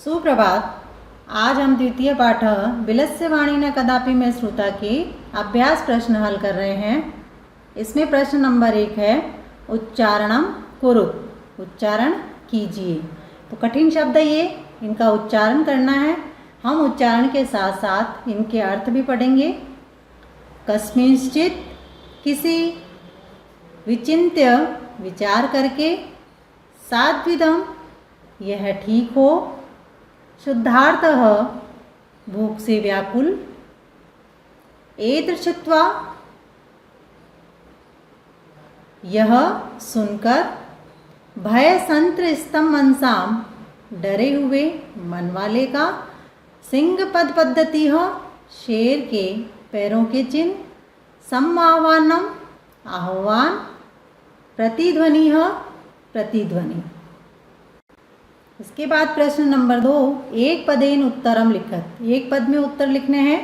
सुप्रभात। आज हम द्वितीय पाठ विलस्य वाणी न कदापि में श्रुता की अभ्यास प्रश्न हल कर रहे हैं। इसमें प्रश्न नंबर 1 है उच्चारणम कुरुत, उच्चारण कीजिए। तो कठिन शब्द है ये, इनका उच्चारण करना है। हम उच्चारण के साथ साथ इनके अर्थ भी पढ़ेंगे। कस्मिंश्चित, किसी, विचिन्त्य, विचार करके, सात्विदम, यह ठीक हो, शुद्धार्थः, भूख से व्याकुल, एतृच्छ्रुत्वा, यह सुनकर, भय संत्रस्तं मनसाम, डरे हुए मन वाले का, सिंह पद पद्धति, शेर के पैरों के चिन्ह, समाह्वानम, आह्वान, प्रतिध्वनि, प्रतिध्वनि। इसके बाद प्रश्न नंबर 2, एक पदेन उत्तरम लिखत, एक पद में उत्तर लिखने हैं।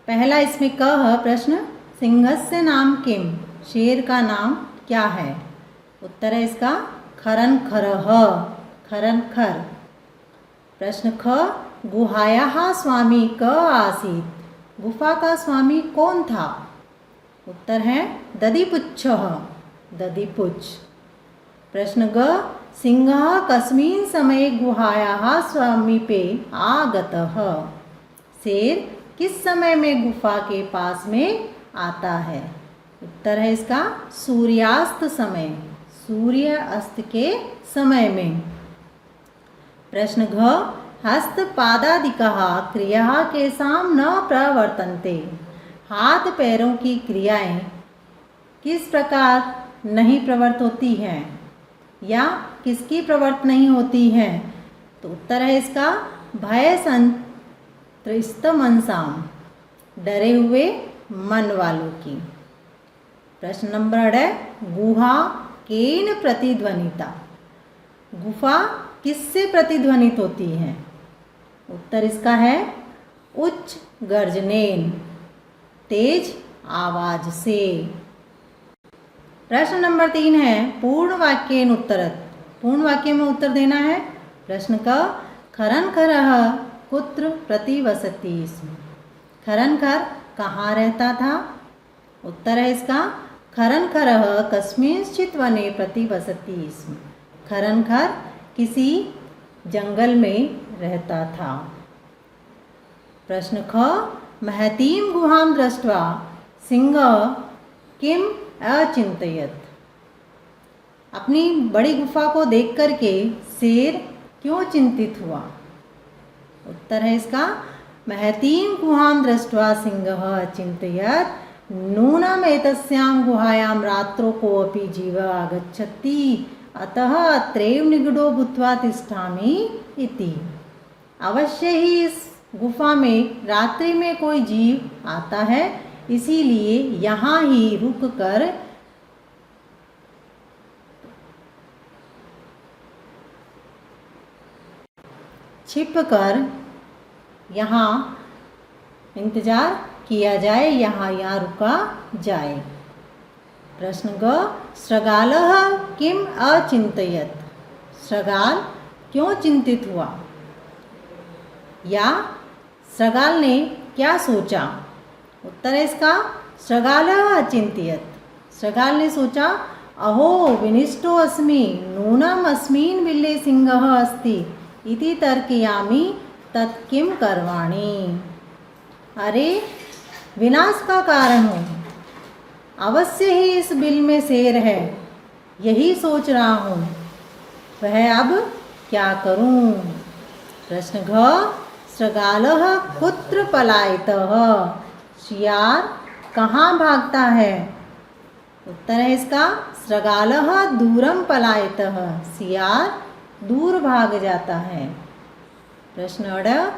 पहला इसमें क है प्रश्न, सिंहस्य नाम किम, शेर का नाम क्या है। उत्तर है इसका खरन खरः, खरन खर। प्रश्न ख, गुहायाः स्वामी क आसीत्, गुफा का स्वामी कौन था। उत्तर है दधिपुच्छः, दधिपुच्छ। प्रश्न ग, सिंहः कस्मिन् समये गुहायाः समीपे आगतः, शेर किस समय में गुफा के पास में आता है। उत्तर है इसका सूर्यास्त समय, सूर्य अस्त के समय में। प्रश्न घ, हस्त पादादिकः क्रियाः केषां न प्रवर्तन्ते, हाथ पैरों की क्रियाएं किस प्रकार नहीं प्रवर्त होती हैं या किसकी प्रवर्त नहीं होती हैं। तो उत्तर है इसका भय संत्रस्त मनसाम, डरे हुए मन वालों की। प्रश्न नंबर 8 है गुहा केन प्रतिध्वनिता, गुफा किससे प्रतिध्वनित होती है। उत्तर इसका है उच्च गर्जनेन, तेज आवाज से। प्रश्न नंबर 3 है पूर्ण वाक्येन उत्तरत, पूर्ण वाक्य में उत्तर देना है। प्रश्न का, खरन खरः कुत्र प्रतिवसति स्म, खरन खर कहाँ रहता था। उत्तर है इसका खरन खरः कस्मिंश्चित् वने प्रतिवसति स्म, खरन खर किसी जंगल में रहता था। प्रश्न ख, महतीं गुहां दृष्ट्वा सिंहः किम अचिंतयत, अपनी बड़ी गुफा को देख करके शेर क्यों चिंतित हुआ। उत्तर है इसका महतीं गुहां दृष्ट्वा सिंहः अचिंतयत, नूनम् एतस्यां गुहायां रात्रौ कोऽपि जीवः आगच्छति, अतः अत्रैव निगूढो भूत्वा तिष्ठामि इति। अवश्य ही इस गुफा में रात्रि में कोई जीव आता है, इसीलिए यहाँ ही रुक कर छिप कर यहाँ इंतजार किया जाए, यहाँ रुका जाए। प्रश्न ग, शृगालः किम अचिंतयत, शृगाल क्यों चिंतित हुआ या शृगाल ने क्या सोचा। उत्तर है इसका शृगालः अचिंतयत, शृगाल ने सोचा अहो विनिष्टो अस्मि, नूनम् अस्मिन् बिल्ले सिंहः अस्ति इति तर्कयामि तत् किं करवाणि। अरे विनाश का कारण हूँ, अवश्य ही इस बिल में शेर है, यही सोच रहा हूँ, वह अब क्या करूँ। प्रश्न घ, शृगालः कुत्र पलायतः, शियार कहाँ भागता है। उत्तर है इसका शृगालः दूरम पलायतः, शियार दूर भाग जाता है। प्रश्न 8,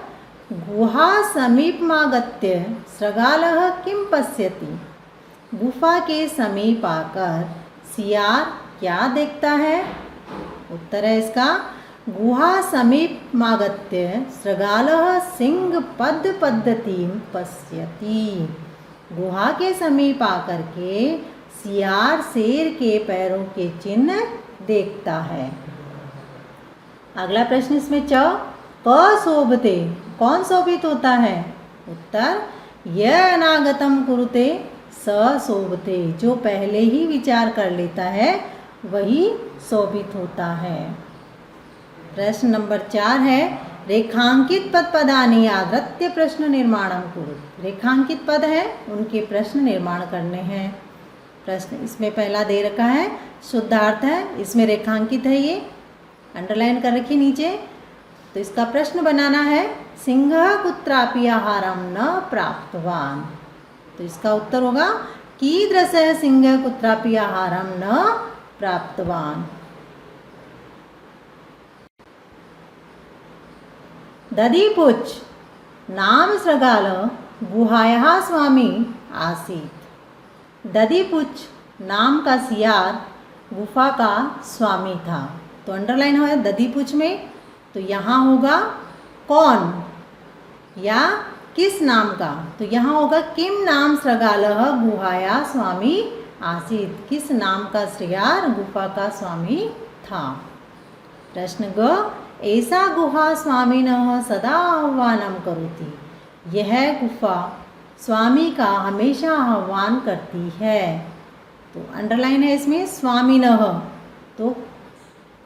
गुहा समीपमागत्य शृगालः किम पश्यति, गुफा के समीप आकर शियार क्या देखता है। उत्तर है इसका गुहा समीपमागत्य शृगालः सिंह पद पद्धतिं पश्यति, गुहा के समीप आकर के शियार शेर के पैरों के चिन्ह देखता है। अगला प्रश्न इसमें च, क शोभते, कौन शोभित होता है? उत्तर, य अनागतम कुरुते स शोभते, जो पहले ही विचार कर लेता है वही शोभित होता है। प्रश्न नंबर 4 है, रेखांकित पद पदानि आदृत्य प्रश्न निर्माणम कुरु। रेखांकित पद है, उनके प्रश्न निर्माण करने हैं। प्रश्न इसमें पहला दे रखा है, शुद्धार्थ है, इसमें रेखांकित है, ये अंडरलाइन कर रखी नीचे। तो इसका प्रश्न बनाना है, सिंहः कुत्रापि आहारम न प्राप्तवान। तो इसका उत्तर होगा, कीदृशः सिंहः कुत्रापि आहारम न प्राप्तवान। दधिपुच्छ नाम सृगाल गुहायाः स्वामी आसीत्। दधिपुच्छ नाम का सियार गुफा का स्वामी था। तो अंडरलाइन हो दधिपुच्छ में, तो यहाँ होगा कौन या किस नाम का, तो यहाँ होगा किम नाम सृगालः गुहाया स्वामी आसीत्, किस नाम का सियार गुफा का स्वामी था। प्रश्न ग, ऐसा गुहा स्वामिनः सदा आह्वानं करोति। यह गुफा स्वामी का हमेशा आह्वान करती है। तो अंडरलाइन है इसमें स्वामिनः, तो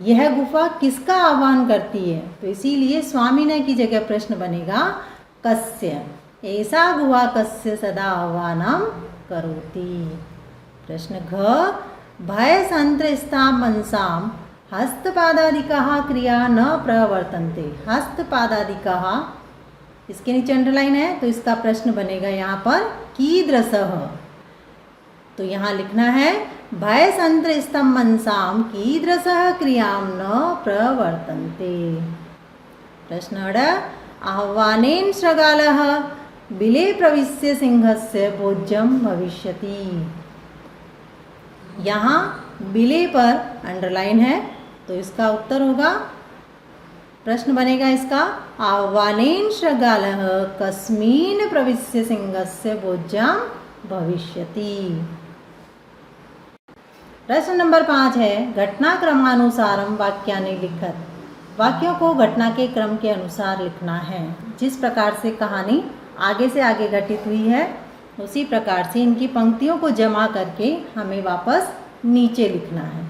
यह गुफा किसका आह्वान करती है, तो इसीलिए स्वामिनः की जगह प्रश्न बनेगा कस्य, ऐसा गुहा कस्य सदा आह्वानं करोति। प्रश्न घ, भय संत्रस्तां मनसां हस्तपादादिकाः क्रिया न प्रवर्तन्ते। हस्तपादादिकाः, इसके नीचे अंडरलाइन है, तो इसका प्रश्न बनेगा यहाँ पर कीदृशः। तो यहाँ लिखना है, भय संत्रस्तं मनसां कीदृशः क्रियां न प्रवर्तन्ते। प्रश्न अड, आह्वानेन शृगालः बिले प्रविश्य सिंहस्य भोज्यं भविष्यति। यहाँ बिले पर अंडरलाइन है, तो इसका उत्तर होगा, प्रश्न बनेगा इसका, आह्वानेन शृगालः कस्मिन् प्रविश्य सिंहस्य भोज्यं भविष्यति। प्रश्न नंबर 5 है, घटनाक्रमानुसारम वाक्यानि लिखत। वाक्यों को घटना के क्रम के अनुसार लिखना है। जिस प्रकार से कहानी आगे से आगे घटित हुई है, उसी प्रकार से इनकी पंक्तियों को जमा करके हमें वापस नीचे लिखना है।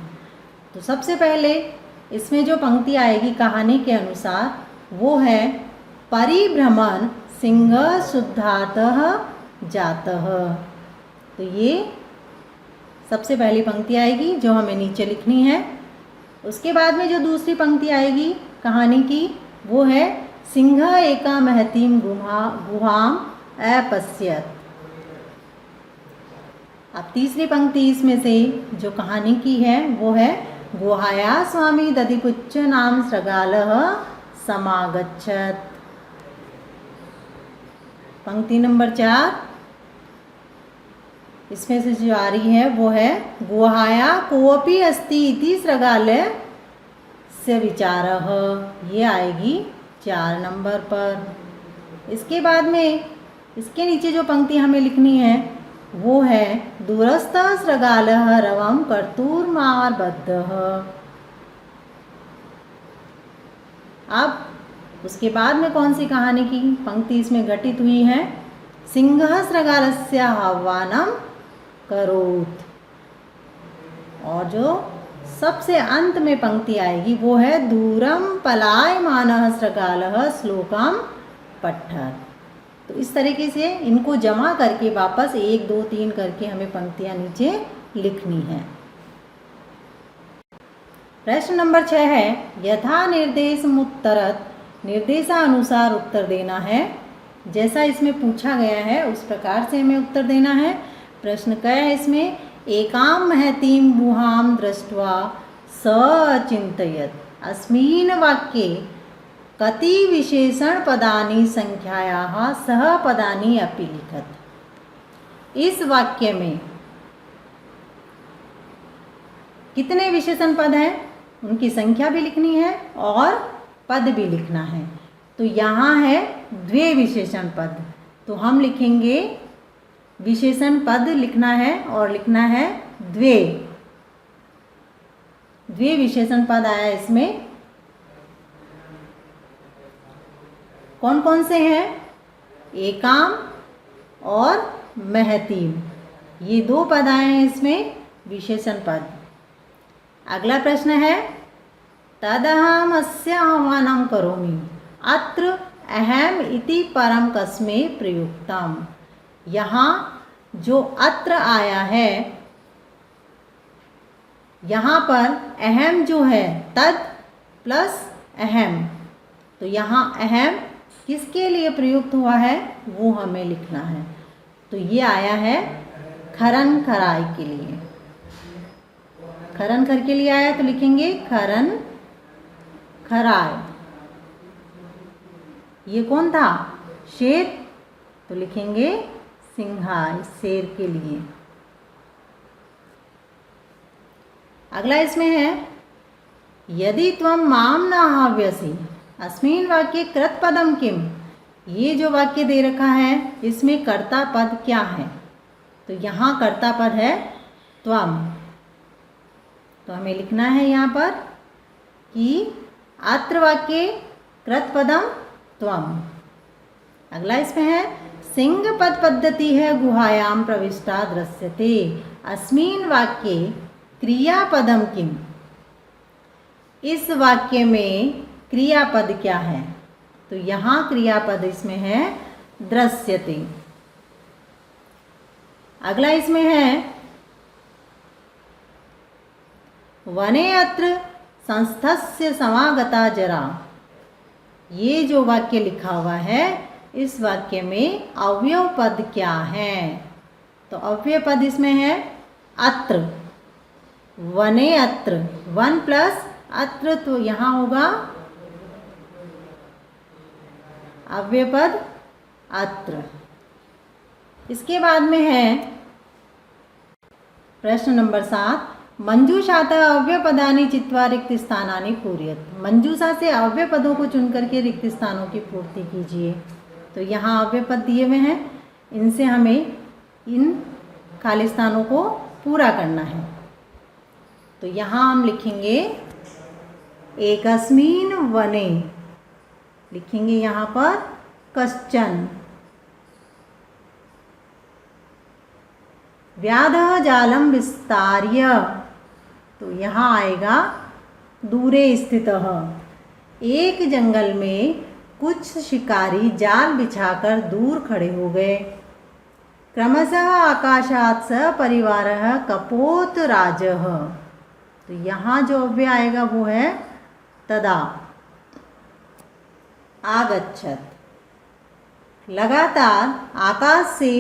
तो सबसे पहले इसमें जो पंक्ति आएगी कहानी के अनुसार, वो है, परिभ्रमण सिंह शुद्धातः जातः। तो ये सबसे पहली पंक्ति आएगी जो हमें नीचे लिखनी है। उसके बाद में जो दूसरी पंक्ति आएगी कहानी की, वो है, सिंह एका महतीं गुहाम अपश्यत। अब तीसरी पंक्ति इसमें से जो कहानी की है वो है, गुहाया स्वामी दधिपुच्छ नाम सृगालः समागच्छत। पंक्ति नंबर 4 इसमें से जो आ रही है वो है, गुहाया कोऽपि अस्ति इति सृगालस्य विचारः। ये आएगी 4 नंबर पर। इसके बाद में इसके नीचे जो पंक्ति हमें लिखनी है वो है, दूरस्थः सृगालः रवं कर्तुमारब्धः। अब उसके बाद में कौन सी कहानी की पंक्ति इसमें घटित हुई है, सिंहः सृगालस्य आह्वानं करोत्। और जो सबसे अंत में पंक्ति आएगी वो है, दूरं पलायमानः सृगालः श्लोकं पठत्। तो इस तरीके से इनको जमा करके वापस 1 2 3 करके हमें पंक्तियां नीचे लिखनी है। प्रश्न नंबर 6 है, यथा निर्देशमुत्तरत्। निर्देशानुसार उत्तर देना है। जैसा इसमें पूछा गया है उस प्रकार से हमें उत्तर देना है। प्रश्न क्या है इसमें, एकां महतीं गुहां दृष्ट्वा स अचिन्तयत्। अस्मिन् वाक्ये कति विशेषण पदानि संख्यायाः सह पदानि अपि लिखत। इस वाक्य में कितने विशेषण पद हैं, उनकी संख्या भी लिखनी है और पद भी लिखना है। तो यहाँ है 2 विशेषण पद, तो हम लिखेंगे, विशेषण पद लिखना है और लिखना है 2 विशेषण पद आया इसमें। कौन कौन से हैं? एकाम और महतीम, ये दो पद आए हैं इसमें विशेषण पद। अगला प्रश्न है तदहम अस्य आह्वानं करोमि अत्र अहम इति परम कस्मै प्रयुक्तम। यहाँ जो अत्र आया है, यहाँ पर अहम जो है तद प्लस अहम, तो यहाँ अहम किसके लिए प्रयुक्त हुआ है वो हमें लिखना है। तो ये आया है खरन खराई के लिए। खरन खर के लिए आया तो लिखेंगे खरन खराय। ये कौन था? शेर, तो लिखेंगे सिंहाय, शेर के लिए। अगला इसमें है यदि त्वं माम न आह्वयसि अस्मिन् वाक्ये कृतपदम किम। ये जो वाक्य दे रखा है इसमें कर्ता पद क्या है? तो यहाँ कर्ता पद है त्वम, तो हमें लिखना है यहाँ पर कि अत्र वाक्ये कृतपदम त्वम। अगला इसमें है सिंह पद पद्धति है गुहायाम प्रविष्टा दृश्यते अस्मिन् वाक्ये क्रियापदम किम। इस वाक्य में क्रियापद क्या है? तो यहाँ क्रियापद इसमें है दृश्यते। अगला इसमें है वने अत्र संस्थस्य समागता जरा। ये जो वाक्य लिखा हुआ है इस वाक्य में अव्यय पद क्या है? तो अव्यय पद इसमें है अत्र, वने अत्र, वन प्लस अत्र, तो यहाँ होगा अव्यय पद अत्र। इसके बाद में है प्रश्न नंबर 7 मंजूषातः अव्यय पदानि चित्वा रिक्त स्थानानि पूरयत। मंजूषा से अव्यय पदों को चुन करके रिक्त स्थानों की पूर्ति कीजिए। तो यहाँ अव्यय पद दिए हुए हैं, इनसे हमें इन खाली स्थानों को पूरा करना है। तो यहाँ हम लिखेंगे एकस्मिन् वने, लिखेंगे यहाँ पर कश्चन, व्याधः जालम विस्तार्य, तो यहाँ आएगा दूरे स्थितः। एक जंगल में कुछ शिकारी जाल बिछाकर दूर खड़े हो गए। क्रमशः आकाशात् स परिवारः कपोतराजः, तो यहाँ जो अव्यय आएगा वो है तदा आगच्छत। लगातार आकाश से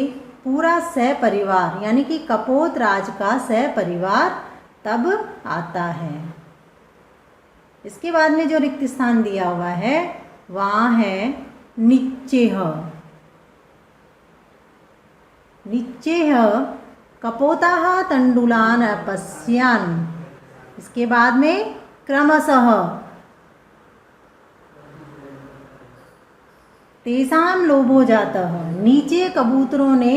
पूरा सहपरिवार यानी कि कपोत राज का सहपरिवार तब आता है। इसके बाद में जो रिक्त स्थान दिया हुआ है वहाँ है निश्चेह। निश्चेह कपोताः तंडुलान अपश्यन्। इसके बाद में क्रमशः तेसाम लोभो जातः। नीचे कबूतरों ने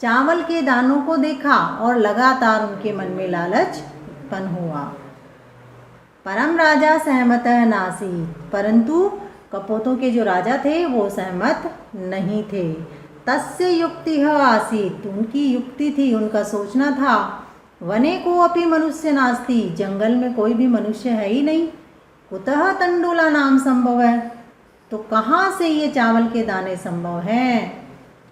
चावल के दानों को देखा और लगातार उनके मन में लालच उत्पन्न हुआ। परम राजा सहमतः नासीत्, परंतु कपोतों के जो राजा थे वो सहमत नहीं थे। तस्य युक्तिः आसीत्, उनकी युक्ति थी, उनका सोचना था। वने को अपि मनुष्य नास्ति, जंगल में कोई भी मनुष्य है ही नहीं। कुतः तंडुला नाम संभव है, तो कहाँ से ये चावल के दाने संभव हैं?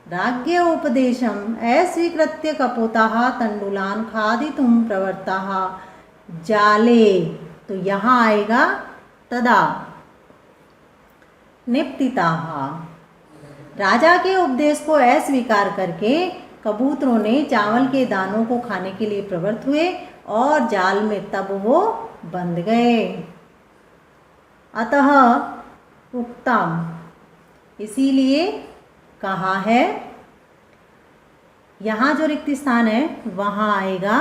राज्ञ उपदेशम अस्वीकृत्य कपोताः तंडुलान खादितुं प्रवृत्ताः जाले, तो यहाँ आएगा तदा निपतिताः। राजा के उपदेश को अस्वीकार करके कबूतरों ने चावल के दानों को खाने के लिए प्रवृत्त हुए और जाल में तब वो बंध गए। अतः उक्तम, इसीलिए कहा है। यहाँ जो रिक्त स्थान है वहाँ आएगा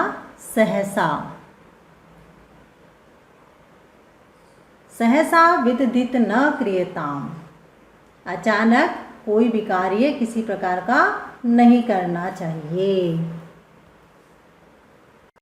सहसा। सहसा विदित न क्रियताम, अचानक कोई भी कार्य किसी प्रकार का नहीं करना चाहिए।